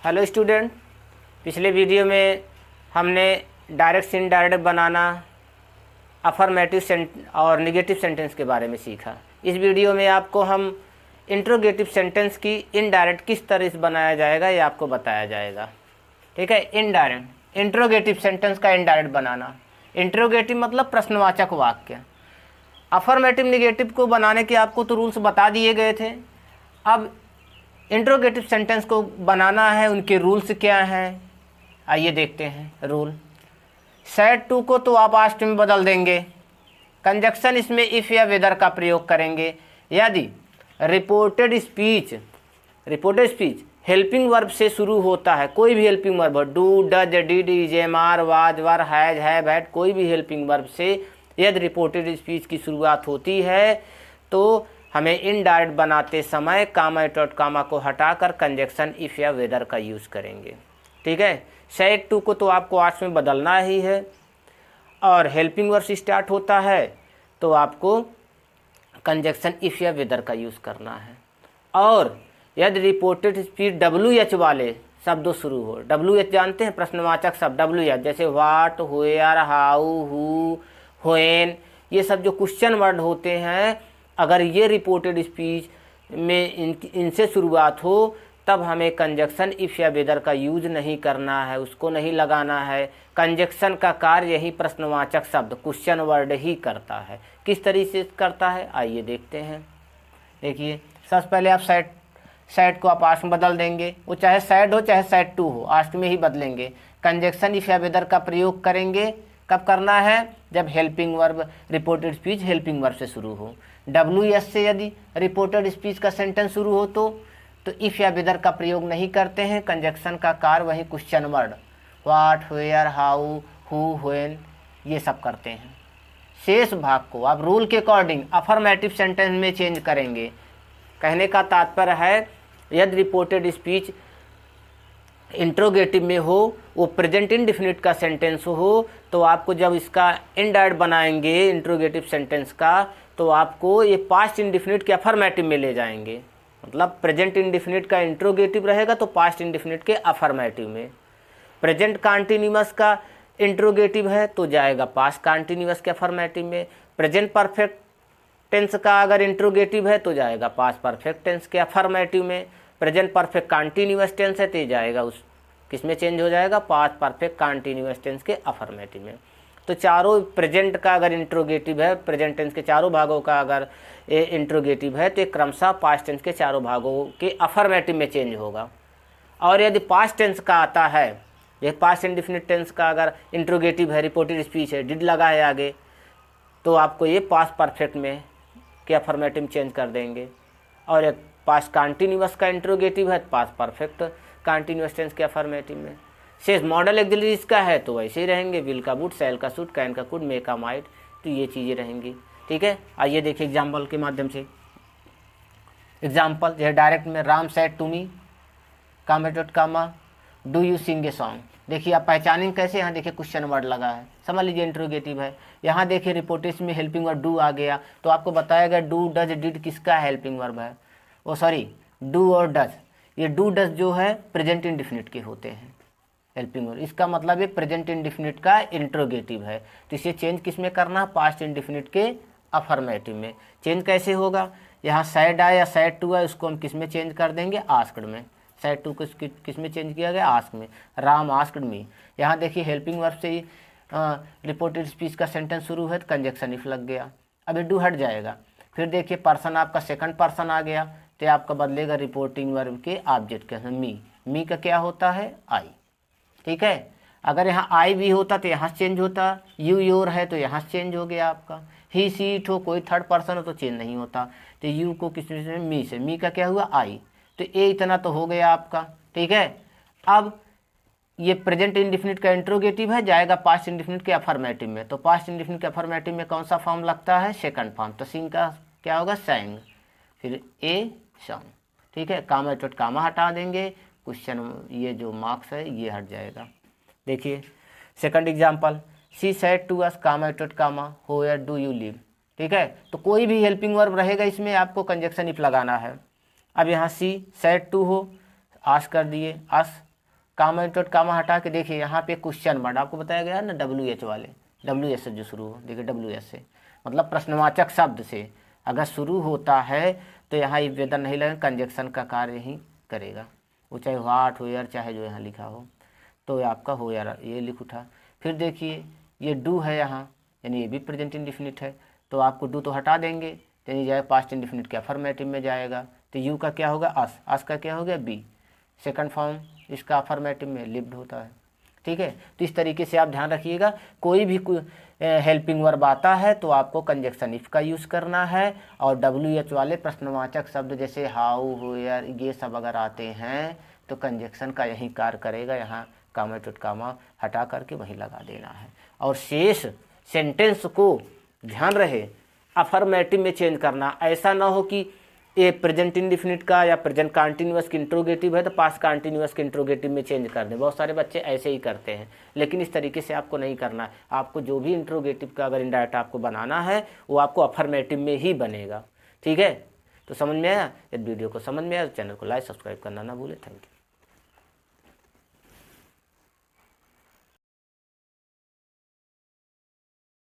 Hello student, पिछले video में हमने डायरेक्ट से इनडायरेक्ट बनाना, अफर्मेटिव और नेगेटिव सेंटेंस के बारे में सीखा। इस वीडियो में आपको हम इंट्रोगेटिव सेंटेंस की इनडायरेक्ट किस तरह से बनाया जाएगा ये आपको बताया जाएगा। ठीक है, इनडायरेक्ट इंट्रोगेटिव सेंटेंस का इनडायरेक्ट बनाना। इंट्रोगेटिव मतलब प्रश्नवाचक वाक्य। अफर्मेटिव नेगेटिव को बनाने के आपको तो रूल्स बता दिए गए थे। अब इंट्रोगेटिव सेंटेंस को बनाना है, उनके रूल्स क्या हैं आइए देखते हैं। रूल, सेड टू को तो आप आस्ट में बदल देंगे। कंजक्शन इसमें इफ़ या वेदर का प्रयोग करेंगे। यदि रिपोर्टेड स्पीच हेल्पिंग वर्ब से शुरू होता है, कोई भी helping verb, do, does, did, is, am, are, was, were, has, have, had, कोई भी हेल्पिंग वर्ब से यदि रिपोर्टेड स्पीच की शुरुआत होती है तो हमें इनडायरेक्ट बनाते समय कामा डॉट कामा को हटाकर कंजक्शन इफ़ या वेदर का यूज़ करेंगे। ठीक है, सेड टू को तो आपको आस्ट में बदलना ही है और हेल्पिंग वर्ब से स्टार्ट होता है तो आपको कंजक्शन इफ़ या वेदर का यूज़ करना है। और यदि रिपोर्टेड स्पीच WH वाले शब्दों शुरू हो, WH जानते हैं प्रश्नवाचक शब्द WH, जैसे what, where, how, who, when, ये सब जो क्वेश्चन वर्ड होते हैं, अगर ये रिपोर्टेड स्पीच में इनसे शुरुआत हो तब हमें कंजक्शन इफ़ या वेदर का यूज नहीं करना है, उसको नहीं लगाना है। कंजक्शन का कार्य यही प्रश्नवाचक शब्द क्वेश्चन वर्ड ही करता है। किस तरीके से करता है आइए देखते हैं। देखिए, सबसे पहले आप सेड को आप आस्ट में बदल देंगे। वो चाहे सेड हो चाहे सेड टू हो, आस्ट में ही बदलेंगे। कंजक्शन इफ़ या वेदर का प्रयोग करेंगे। कब करना है? जब helping verb, reported speech helping verb से शुरू हो। WS से यदि रिपोर्टेड स्पीच का सेंटेंस शुरू हो तो इफ़ या वेदर का प्रयोग नहीं करते हैं। कंजक्शन का कार्य वही question word what, where, how, who, when, ये सब करते हैं। शेष भाग को आप रूल के अकॉर्डिंग अफर्मेटिव सेंटेंस में चेंज करेंगे। कहने का तात्पर्य है यदि रिपोर्टेड स्पीच इंट्रोगेटिव में हो, वो प्रेजेंट इंडेफिनिट का सेंटेंस हो, तो आपको जब इसका इनडायरेक्ट बनाएंगे इंट्रोगेटिव सेंटेंस का तो आपको ये पास्ट इंडेफिनिट के अफर्मेटिव में ले जाएंगे। मतलब प्रेजेंट इंडेफिनिट का इंट्रोगेटिव रहेगा तो पास्ट इंडेफिनिट के अफर्मेटिव में। प्रेजेंट कॉन्टिन्यूअस का इंट्रोगेटिव है तो जाएगा पास्ट कॉन्टिन्यूअस के अफर्मेटिव में। प्रेजेंट परफेक्ट टेंस का अगर इंट्रोगेटिव है तो जाएगा पास्ट परफेक्ट टेंस के अफर्मेटिव में। प्रेजेंट परफेक्ट कॉन्टिन्यूअस टेंस है तो जाएगा उस किस में चेंज हो जाएगा? पास्ट परफेक्ट कॉन्टिन्यूअस टेंस के अफर्मेटिव में। तो चारों प्रेजेंट का अगर इंट्रोगेटिव है, प्रेजेंट टेंस के चारों भागों का अगर इंट्रोगेटिव है तो एक क्रमशः पास्ट टेंस के चारों भागों के अफर्मेटिव में चेंज होगा। और यदि पास्ट टेंस का आता है, ये पास्ट इंडेफिनिट टेंस का अगर इंट्रोगेटिव है, रिपोर्टेड स्पीच है, डिड लगा है आगे, तो आपको ये पास्ट परफेक्ट में के अफर्मेटिव में चेंज कर देंगे। और एक पास्ट कॉन्टिन्यूअस का इंट्रोगेटिव है, पास्ट परफेक्ट कॉन्टिन्यूअस टेंस के अफर्मेटिव में। शेष मॉडल एक्सिलरीज का है तो वैसे ही रहेंगे, विल का वुड, शैल का शुड, कैन का कुड, मे का माइट, तो ये चीज़ें रहेंगी। ठीक है, आइए देखिए एग्जाम्पल के माध्यम से। एग्जाम्पल जो है डायरेक्ट में, Ram said to me, comma dot comma, do you sing a song. देखिए आप पहचानेंगे कैसे? यहाँ देखिए क्वेश्चन वर्ड लगा है, समझ लीजिए इंट्रोगेटिव है। यहाँ देखिए रिपोर्टेड में हेल्पिंग वर्ब डू आ गया तो आपको बताएगा डू, डज, डिड किसका हेल्पिंग वर्ब है? ओ सॉरी, डू और डज, ये डू डज जो है प्रेजेंट इंडेफिनिट के होते हैं हेल्पिंग वर्ब। इसका मतलब ये प्रेजेंट इंडेफिनिट का इंट्रोगेटिव है तो इसे चेंज किस में करना? पास्ट इंडेफिनिट के अफर्मेटिव में। चेंज कैसे होगा? यहाँ सैड आया या सैड टू है, उसको हम किस में चेंज कर देंगे? आस्क्ड में। सैड टू को किस में चेंज किया गया? आस्क में। Ram asked me. यहाँ देखिए हेल्पिंग वर्ब से ही रिपोर्टेड स्पीच का सेंटेंस शुरू है तो कंजक्शन इफ लग गया, अब ये डू हट जाएगा। फिर देखिए पर्सन आपका सेकंड पर्सन आ गया तो आपका बदलेगा रिपोर्टिंग वर्ब के ऑब्जेक्ट के। मी का क्या होता है? आई। ठीक है, अगर यहाँ आई भी होता तो यहाँ चेंज होता, यू योर है तो यहाँ चेंज हो गया आपका। ही सी इट हो, कोई थर्ड पर्सन हो तो चेंज नहीं होता। तो यू को किस में? मी से। मी का क्या हुआ? आई। तो ये इतना तो हो गया आपका। ठीक है, अब ये प्रेजेंट इंडेफिनिट का इंट्रोगेटिव है, जाएगा पास्ट इंडेफिनिट के अफर्मेटिव में। तो पास्ट इंडेफिनिट के अफर्मेटिव में कौन सा फॉर्म लगता है? Second form. तो सिंग का क्या होगा? सैंग, फिर ए सॉन्ग। ठीक है, कामा डॉट कामा हटा देंगे, क्वेश्चन ये जो मार्क्स है ये हट जाएगा। देखिए second example, she said to us, comma dot comma, where do you live. ठीक है, तो कोई भी हेल्पिंग वर्ब रहेगा इसमें आपको कंजक्शन इफ लगाना है। अब यहाँ सी सेड टू हो, आस कर दिए, अस कामा डॉट कामा हटा के देखिए यहाँ पे क्वेश्चन मार्क आपको बताया गया है ना, WH वाले, WH से जो शुरू हो, देखिए WH से मतलब प्रश्नवाचक शब्द से अगर शुरू होता है तो यहाँ इफ वेदर नहीं लगेगा, कंजक्शन का कार्य ही करेगा, वो चाहे व्हाट हो यार, चाहे जो यहाँ लिखा हो, तो आपका हो यार ये लिख उठा। फिर देखिए ये डू है यहाँ, यानी ये भी प्रेजेंट इंडिफिनिट है, तो आपको डू तो हटा देंगे, यानी जाए पास्ट इंडिफिनिट के अफर्मेटिव में जाएगा, तो यू का क्या होगा अस का क्या हो गया बी, सेकंड फॉर्म इसका अफर्मेटिव में लिव्ड होता है। ठीक है, तो इस तरीके से आप ध्यान रखिएगा, कोई भी हेल्पिंग वर्ब आता है तो आपको कंजक्शन इफ का यूज़ करना है, और WH वाले प्रश्नवाचक शब्द जैसे हाउ हो यार ये सब अगर आते हैं तो कंजक्शन का यही कार्य करेगा, यहाँ कामा टुट कामा हटा करके वहीं लगा देना है। और शेष सेंटेंस को ध्यान रहे अफर्मेटिव में चेंज करना, ऐसा ना हो कि ये प्रेजेंट इंडिफिनिट का या प्रेजेंट कंटिन्यूअस की इंट्रोगेटिव है तो पास्ट कंटिन्यूअस के इंट्रोगेटिव में चेंज कर दें, बहुत सारे बच्चे ऐसे ही करते हैं, लेकिन इस तरीके से आपको नहीं करना है। आपको जो भी इंट्रोगेटिव का अगर इनडायरेक्ट आपको बनाना है वो आपको अफर्मेटिव में ही बनेगा। ठीक है, तो समझ में आया? यदि वीडियो को समझ में आया तो चैनल को लाइक सब्सक्राइब करना ना भूलें। Thank you.